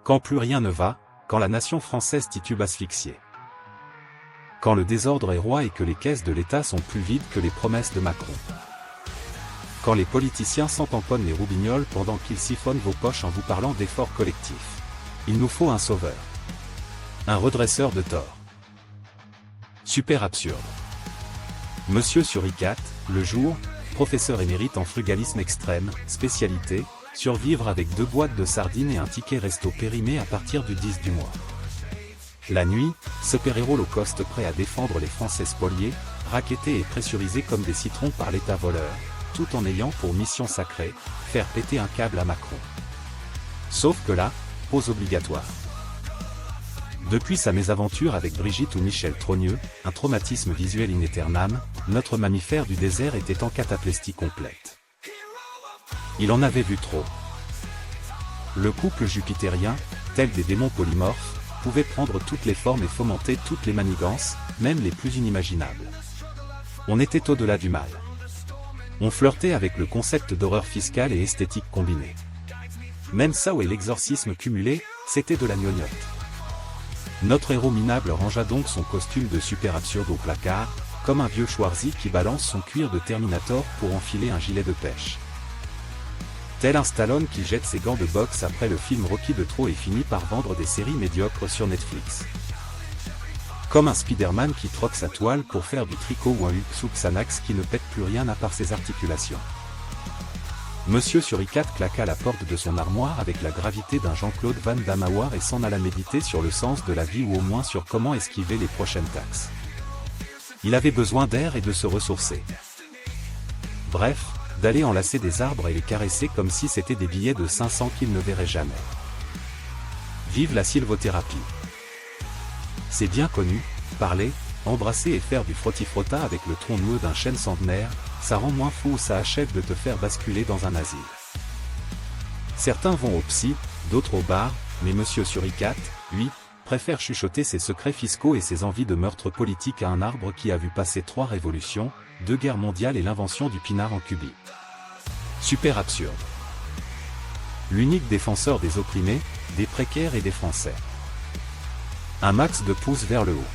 Quand plus rien ne va, quand la nation française titube asphyxiée. Quand le désordre est roi et que les caisses de l'État sont plus vides que les promesses de Macron. Quand les politiciens s'entamponnent les roubignoles pendant qu'ils siphonnent vos poches en vous parlant d'efforts collectifs. Il nous faut un sauveur. Un redresseur de tort. Super absurde. Monsieur Suricate, le jour, professeur émérite en frugalisme extrême, spécialité, survivre avec 2 boîtes de sardines et un ticket resto périmé à partir du 10 du mois. La nuit, super-héros low cost prêt à défendre les Français spoliés, rackettés et pressurisés comme des citrons par l'État voleur, tout en ayant pour mission sacrée, faire péter un câble à Macron. Sauf que là, pause obligatoire. Depuis sa mésaventure avec Brigitte ou Michel Trogneux, un traumatisme visuel in aeternam, notre mammifère du désert était en cataplexie complète. Il en avait vu trop. Le couple jupitérien, tel des démons polymorphes, pouvait prendre toutes les formes et fomenter toutes les manigances, même les plus inimaginables. On était au-delà du mal. On flirtait avec le concept d'horreur fiscale et esthétique combinée. Même ça et l'exorcisme cumulé, c'était de la gnognotte. Notre héros minable rangea donc son costume de super absurde au placard, comme un vieux Schwarzy qui balance son cuir de Terminator pour enfiler un gilet de pêche. Tel un Stallone qui jette ses gants de boxe après le film Rocky de trop et finit par vendre des séries médiocres sur Netflix. Comme un Spider-Man qui troque sa toile pour faire du tricot ou un Hulk Xanax qui ne pète plus rien à part ses articulations. Monsieur Suricate claqua la porte de son armoire avec la gravité d'un Jean-Claude Van Damme et s'en alla méditer sur le sens de la vie ou au moins sur comment esquiver les prochaines taxes. Il avait besoin d'air et de se ressourcer. Bref, d'aller enlacer des arbres et les caresser comme si c'était des billets de 500 qu'il ne verrait jamais. Vive la sylvothérapie. C'est bien connu, parler, embrasser et faire du frotti-frotta avec le tronc noueux d'un chêne centenaire, ça rend moins fou ou ça achève de te faire basculer dans un asile. Certains vont au psy, d'autres au bar, mais Monsieur Suricate, lui, préfère chuchoter ses secrets fiscaux et ses envies de meurtre politique à un arbre qui a vu passer 3 révolutions, 2 guerres mondiales et l'invention du pinard en Cubie. Super absurde. L'unique défenseur des opprimés, des précaires et des Français. Un max de pouces vers le haut.